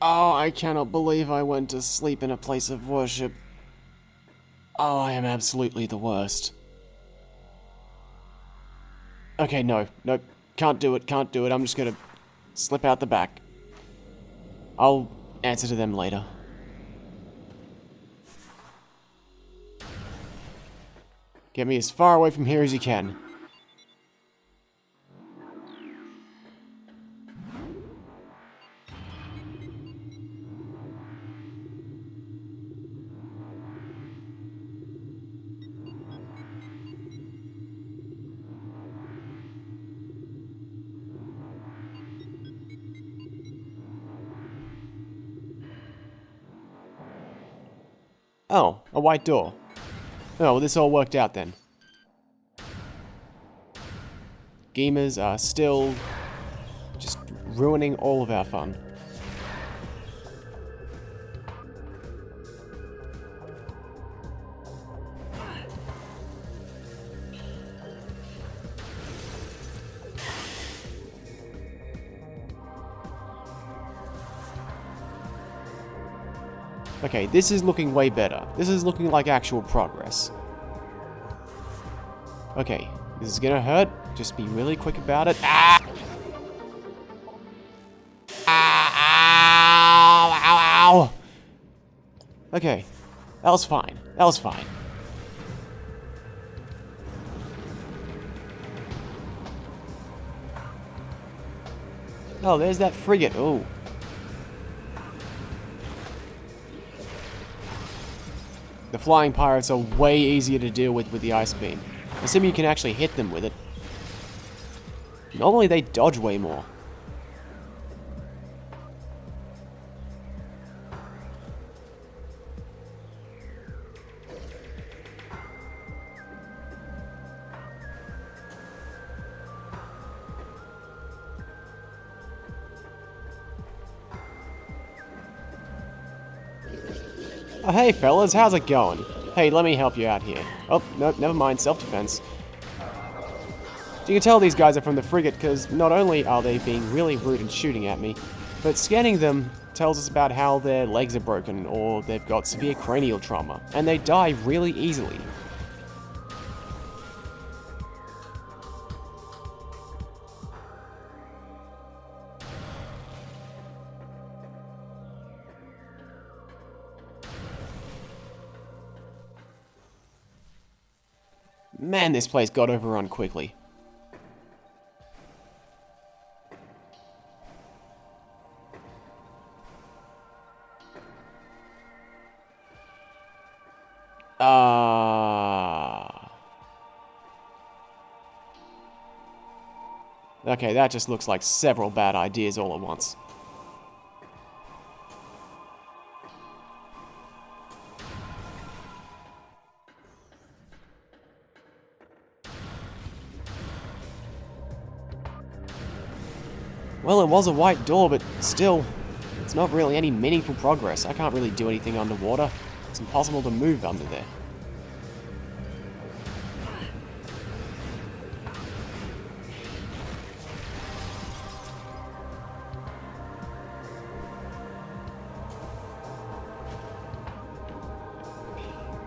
Oh, I cannot believe I went to sleep in a place of worship. Oh, I am absolutely the worst. Okay, no, can't do it, I'm just gonna slip out the back. I'll answer to them later. Get me as far away from here as you can. Oh, a white door. Oh, well, this all worked out then. Gamers are still just ruining all of our fun. Okay, this is looking way better. This is looking like actual progress. Okay, this is gonna hurt. Just be really quick about it. Ah! Ow! Ow! Ow! Okay, that was fine. That was fine. Oh, there's that frigate. Ooh. The flying pirates are way easier to deal with the ice beam. Assuming you can actually hit them with it. Normally they dodge way more. Oh, hey fellas, how's it going? Hey, let me help you out here. Oh, no, never mind, self-defense. You can tell these guys are from the frigate because not only are they being really rude and shooting at me, but scanning them tells us about how their legs are broken or they've got severe cranial trauma, and they die really easily. Man, this place got overrun quickly. Okay, that just looks like several bad ideas all at once. Well, it was a white door, but still, it's not really any meaningful progress. I can't really do anything underwater. It's impossible to move under there.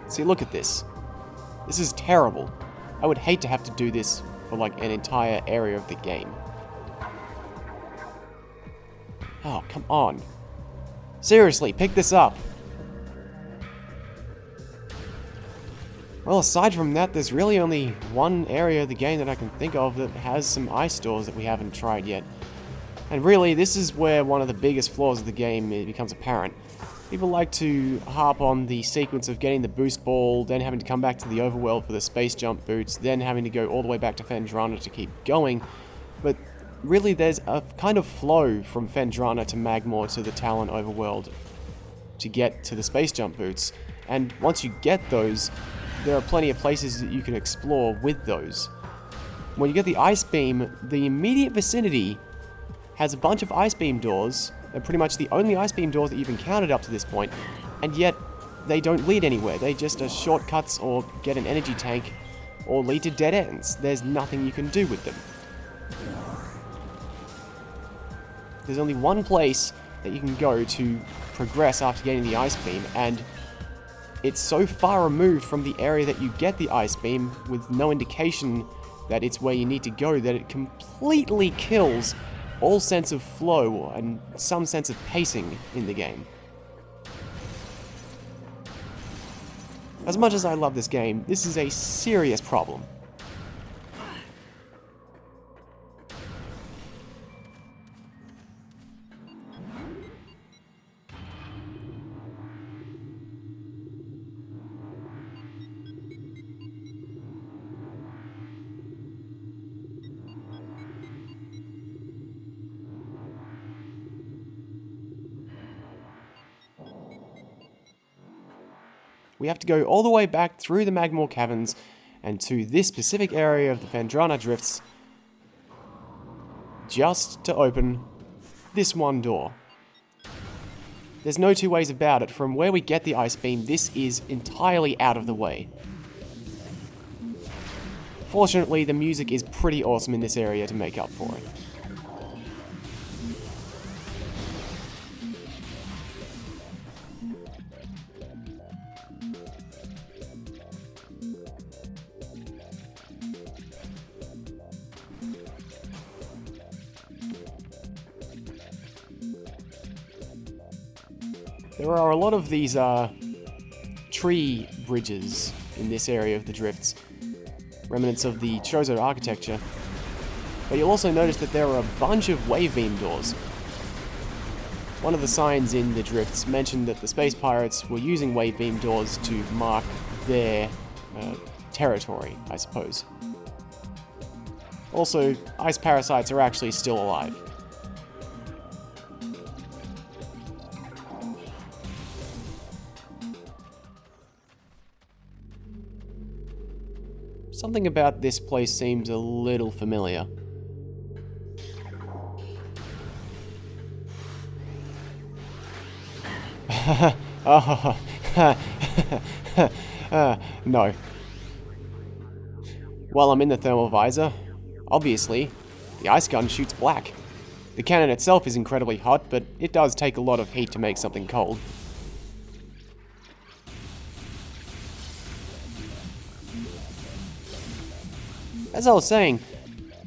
See, look at this. This is terrible. I would hate to have to do this for like an entire area of the game. Oh, come on. Seriously, pick this up. Well, aside from that, there's really only one area of the game that I can think of that has some ice doors that we haven't tried yet. And really, this is where one of the biggest flaws of the game becomes apparent. People like to harp on the sequence of getting the boost ball, then having to come back to the overworld for the space jump boots, then having to go all the way back to Phendrana to keep going. But really, there's a kind of flow from Phendrana to Magmore to the Tallon overworld to get to the space jump boots. And once you get those, there are plenty of places that you can explore with those. When you get the ice beam, the immediate vicinity has a bunch of ice beam doors. They're pretty much the only ice beam doors that you've encountered up to this point, and yet they don't lead anywhere. They just are shortcuts or get an energy tank or lead to dead ends. There's nothing you can do with them. There's only one place that you can go to progress after getting the Ice Beam, and it's so far removed from the area that you get the Ice Beam with no indication that it's where you need to go that it completely kills all sense of flow and some sense of pacing in the game. As much as I love this game, this is a serious problem. We have to go all the way back through the Magmor Caverns and to this specific area of the Phendrana Drifts just to open this one door. There's no two ways about it. From where we get the Ice Beam, this is entirely out of the way. Fortunately, the music is pretty awesome in this area to make up for it. There are a lot of these tree bridges in this area of the drifts, remnants of the Chozo architecture, but you'll also notice that there are a bunch of wave beam doors. One of the signs in the drifts mentioned that the space pirates were using wave beam doors to mark their territory, I suppose. Also, ice parasites are actually still alive. Something about this place seems a little familiar. No. While I'm in the thermal visor, obviously, the ice gun shoots black. The cannon itself is incredibly hot, but it does take a lot of heat to make something cold. As I was saying,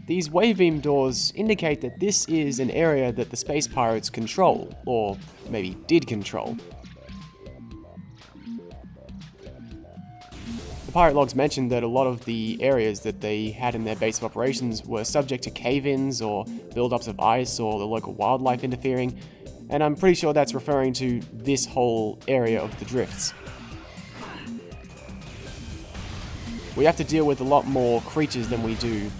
these wave beam doors indicate that this is an area that the space pirates control, or maybe did control. The pirate logs mentioned that a lot of the areas that they had in their base of operations were subject to cave-ins or build-ups of ice or the local wildlife interfering, and I'm pretty sure that's referring to this whole area of the drifts. We have to deal with a lot more creatures than we do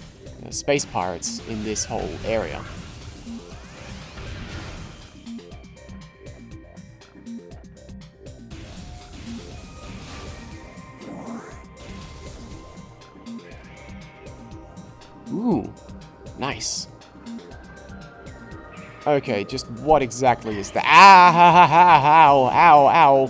space pirates in this whole area. Ooh, nice. Okay, just what exactly is that? Ow, ow, ow.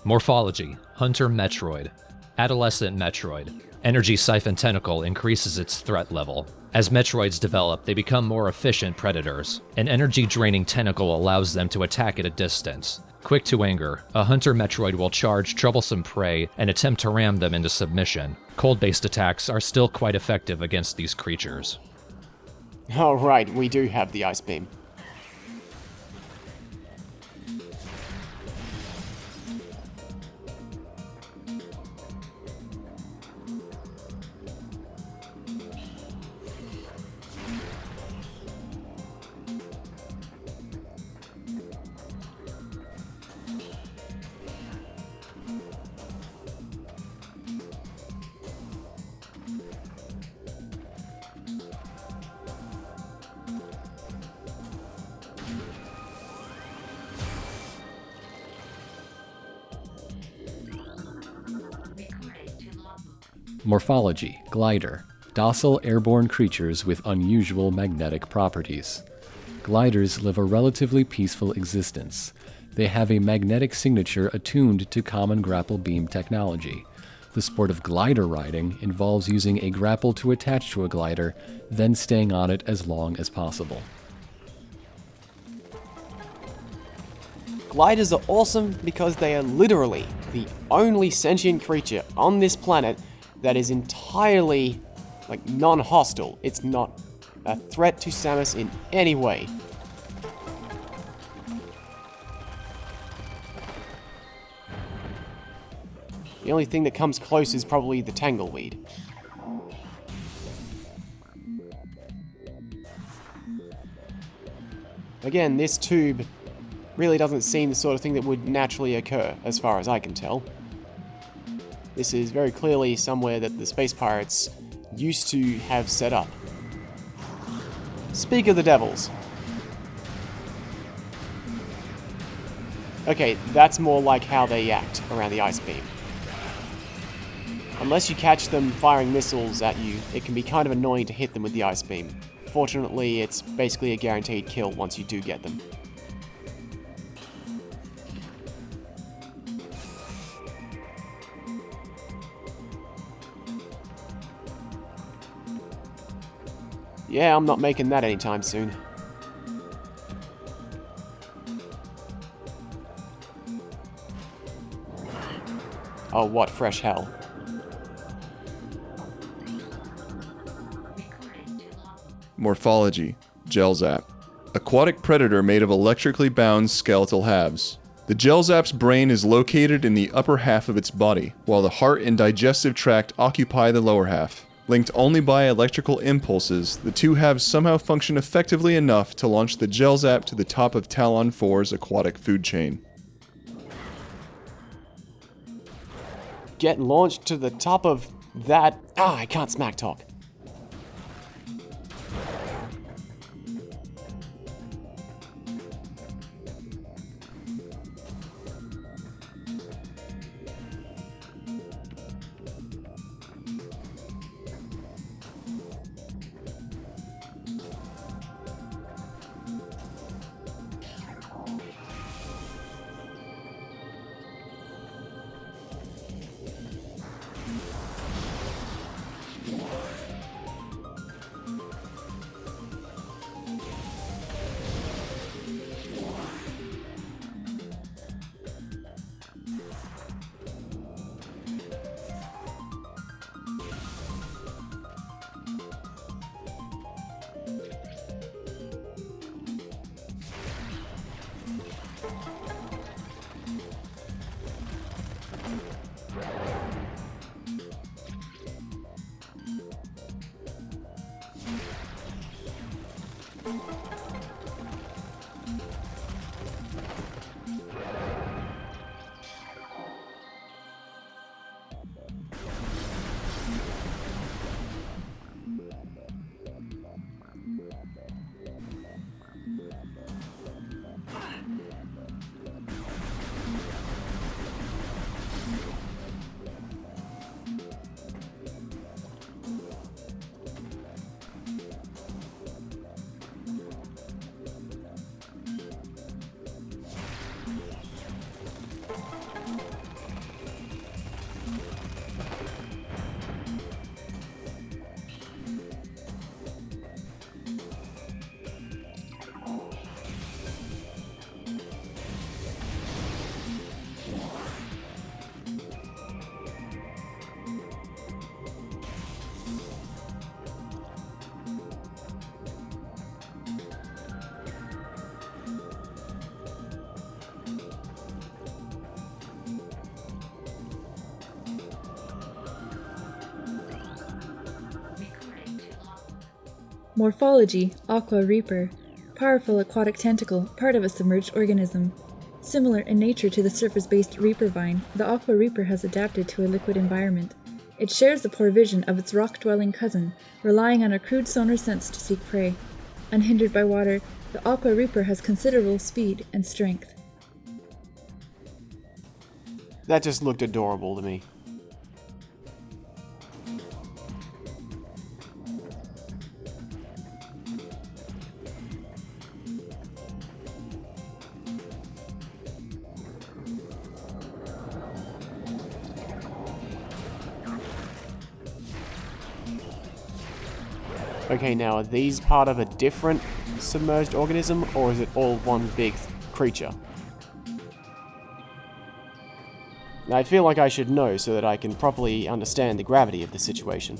Morphology. Hunter Metroid. Adolescent Metroid. Energy Siphon Tentacle increases its threat level. As Metroids develop, they become more efficient predators. An energy-draining tentacle allows them to attack at a distance. Quick to anger, a Hunter Metroid will charge troublesome prey and attempt to ram them into submission. Cold-based attacks are still quite effective against these creatures. Oh right, we do have the Ice Beam. Morphology, glider. Docile airborne creatures with unusual magnetic properties. Gliders live a relatively peaceful existence. They have a magnetic signature attuned to common grapple beam technology. The sport of glider riding involves using a grapple to attach to a glider, then staying on it as long as possible. Gliders are awesome because they are literally the only sentient creature on this planet that is entirely, like, non-hostile. It's not a threat to Samus in any way. The only thing that comes close is probably the Tangleweed. Again, this tube really doesn't seem the sort of thing that would naturally occur, as far as I can tell. This is very clearly somewhere that the space pirates used to have set up. Speak of the devils. Okay, that's more like how they act around the ice beam. Unless you catch them firing missiles at you, it can be kind of annoying to hit them with the ice beam. Fortunately, it's basically a guaranteed kill once you do get them. Yeah, I'm not making that anytime soon. Oh, what fresh hell. Morphology: Jelzap. Aquatic predator made of electrically bound skeletal halves. The Jelzap's brain is located in the upper half of its body, while the heart and digestive tract occupy the lower half. Linked only by electrical impulses, the two halves somehow function effectively enough to launch the Jelzap to the top of Tallon 4's aquatic food chain. Get launched to the top of that... I can't smack talk. Morphology: Aqua Reaper. Powerful aquatic tentacle, part of a submerged organism. Similar in nature to the surface-based Reaper vine, the Aqua Reaper has adapted to a liquid environment. It shares the poor vision of its rock-dwelling cousin, relying on a crude sonar sense to seek prey. Unhindered by water, the Aqua Reaper has considerable speed and strength. That just looked adorable to me. Okay, now are these part of a different submerged organism, or is it all one big creature? And I feel like I should know so that I can properly understand the gravity of the situation.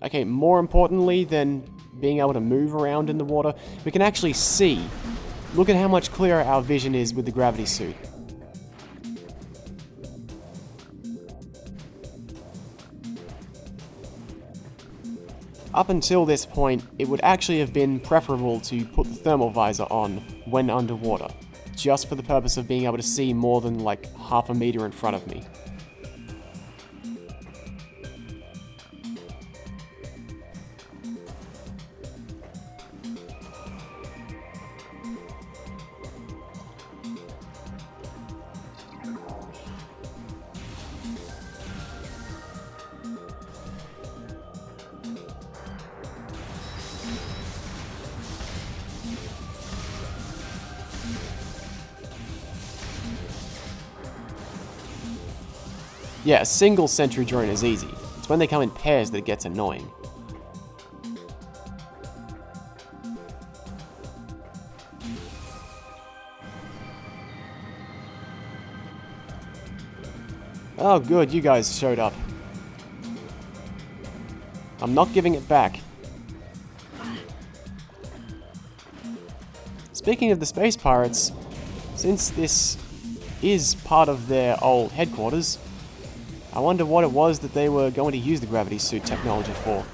Okay, more importantly than being able to move around in the water, we can actually see. Look at how much clearer our vision is with the gravity suit. Up until this point, it would actually have been preferable to put the thermal visor on when underwater, just for the purpose of being able to see more than like half a meter in front of me. Yeah, a single sentry drone is easy. It's when they come in pairs that it gets annoying. Oh good, you guys showed up. I'm not giving it back. Speaking of the space pirates, since this is part of their old headquarters, I wonder what it was that they were going to use the gravity suit technology for.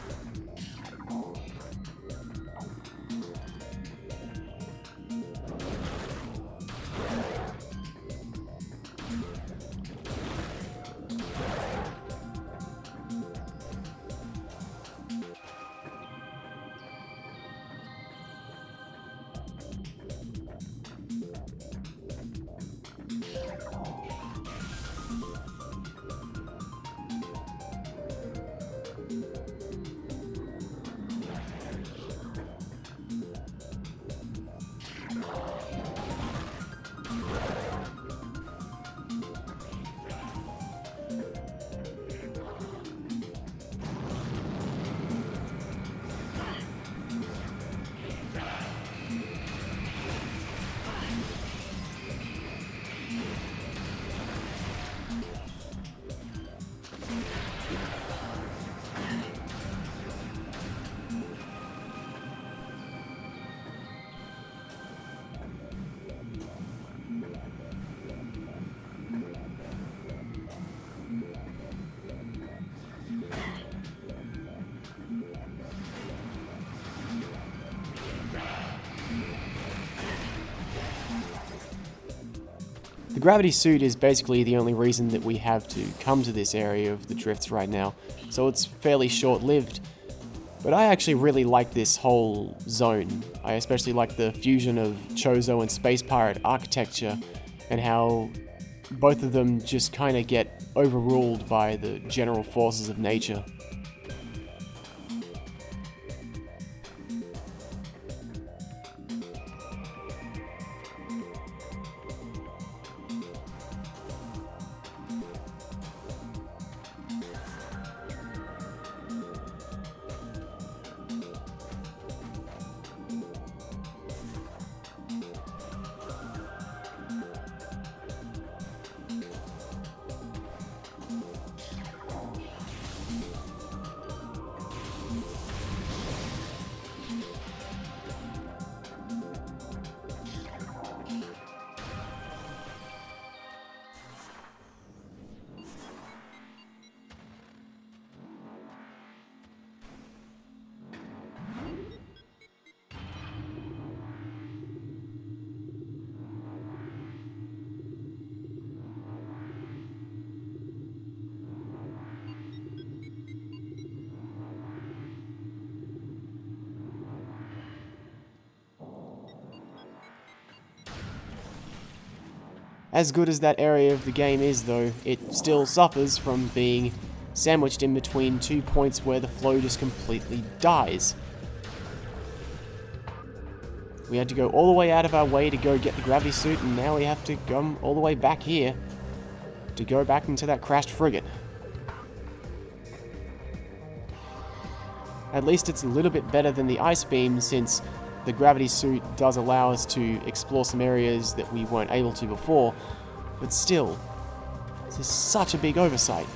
The gravity suit is basically the only reason that we have to come to this area of the drifts right now, so it's fairly short-lived. But I actually really like this whole zone. I especially like the fusion of Chozo and Space Pirate architecture, and how both of them just kind of get overruled by the general forces of nature. As good as that area of the game is though, it still suffers from being sandwiched in between 2 points where the flow just completely dies. We had to go all the way out of our way to go get the gravity suit, and now we have to come all the way back here to go back into that crashed frigate. At least it's a little bit better than the ice beam, since the gravity suit does allow us to explore some areas that we weren't able to before, but still, this is such a big oversight.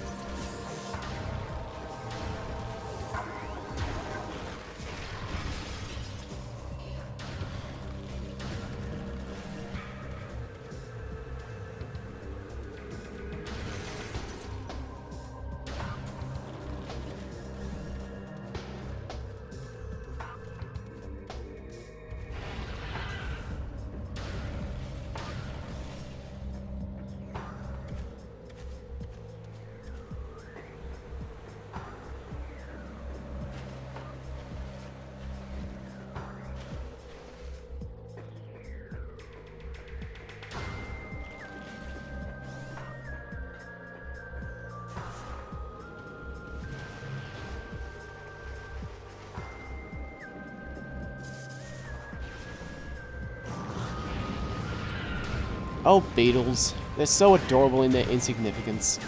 Oh, beetles. They're so adorable in their insignificance.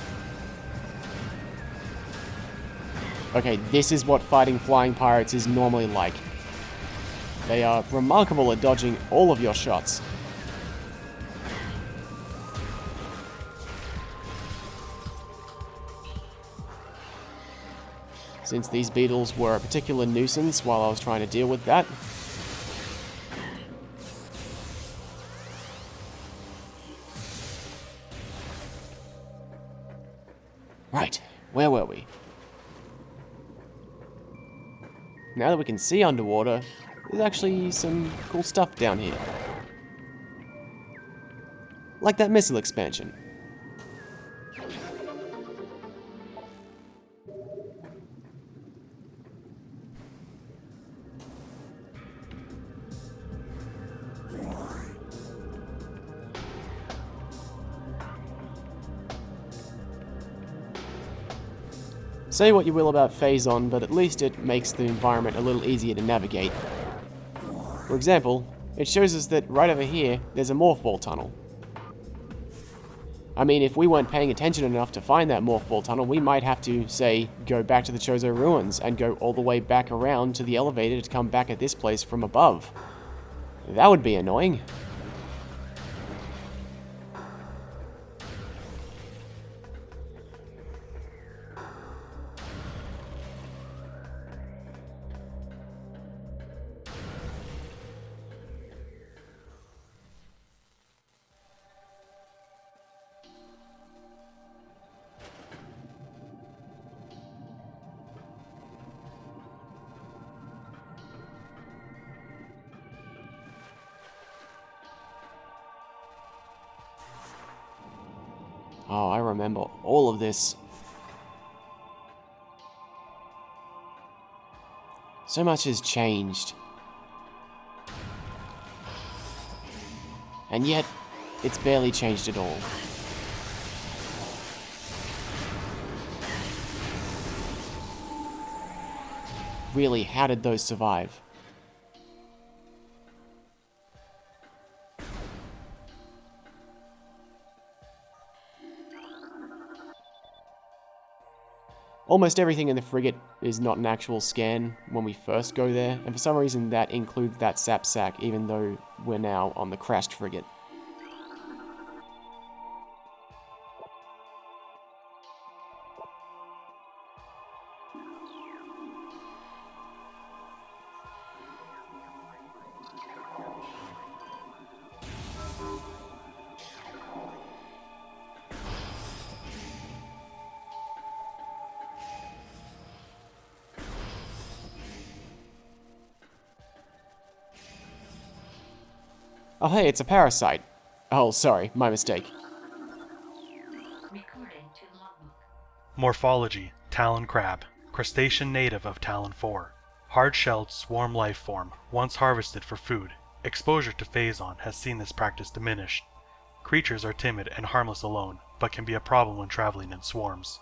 Okay, this is what fighting flying pirates is normally like. They are remarkable at dodging all of your shots. Since these beetles were a particular nuisance while I was trying to deal with that. Right, where were we? Now that we can see underwater, there's actually some cool stuff down here. Like that missile expansion. Say what you will about Phazon, but at least it makes the environment a little easier to navigate. For example, it shows us that right over here, there's a morph ball tunnel. I mean, if we weren't paying attention enough to find that morph ball tunnel, we might have to, say, go back to the Chozo ruins and go all the way back around to the elevator to come back at this place from above. That would be annoying. Oh, I remember all of this. So much has changed. And yet, it's barely changed at all. Really, how did those survive? Almost everything in the frigate is not an actual scan when we first go there, and for some reason that includes that sap sack, even though we're now on the crashed frigate. Oh hey, it's a parasite. Oh, sorry, my mistake. Morphology: Tallon crab, crustacean native of Tallon 4. Hard-shelled swarm life form, once harvested for food. Exposure to Phazon has seen this practice diminished. Creatures are timid and harmless alone, but can be a problem when traveling in swarms.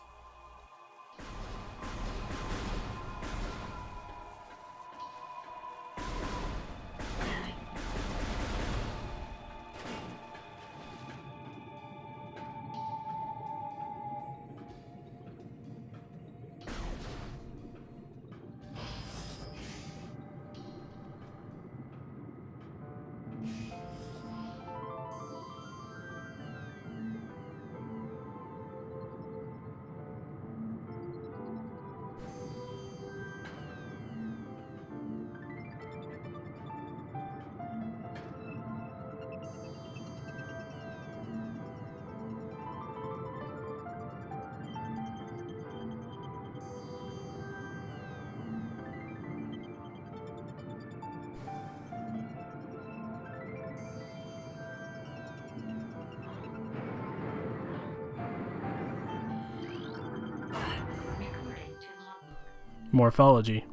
Morphology: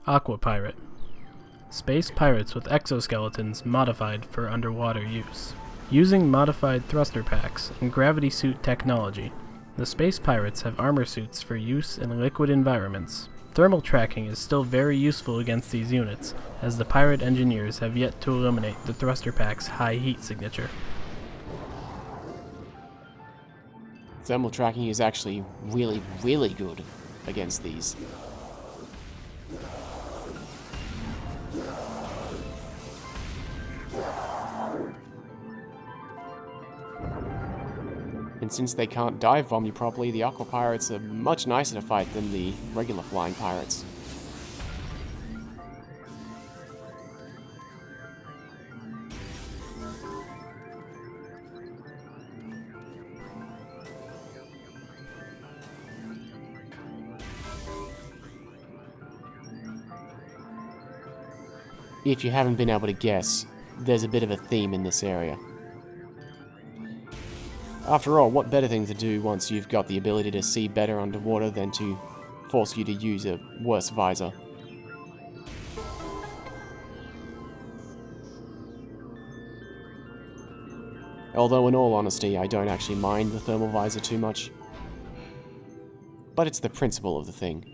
Aqua Pirate. Space pirates with exoskeletons modified for underwater use. Using modified thruster packs and gravity suit technology, the space pirates have armor suits for use in liquid environments. Thermal tracking is still very useful against these units, as the pirate engineers have yet to eliminate the thruster pack's high heat signature. Thermal tracking is actually really, really good against these. And since they can't dive bomb you properly, the Aqua Pirates are much nicer to fight than the regular flying pirates. If you haven't been able to guess, there's a bit of a theme in this area. After all, what better thing to do once you've got the ability to see better underwater than to force you to use a worse visor? Although in all honesty, I don't actually mind the thermal visor too much. But it's the principle of the thing.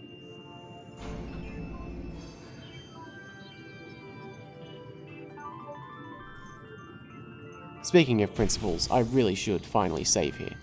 Speaking of principles, I really should finally save here.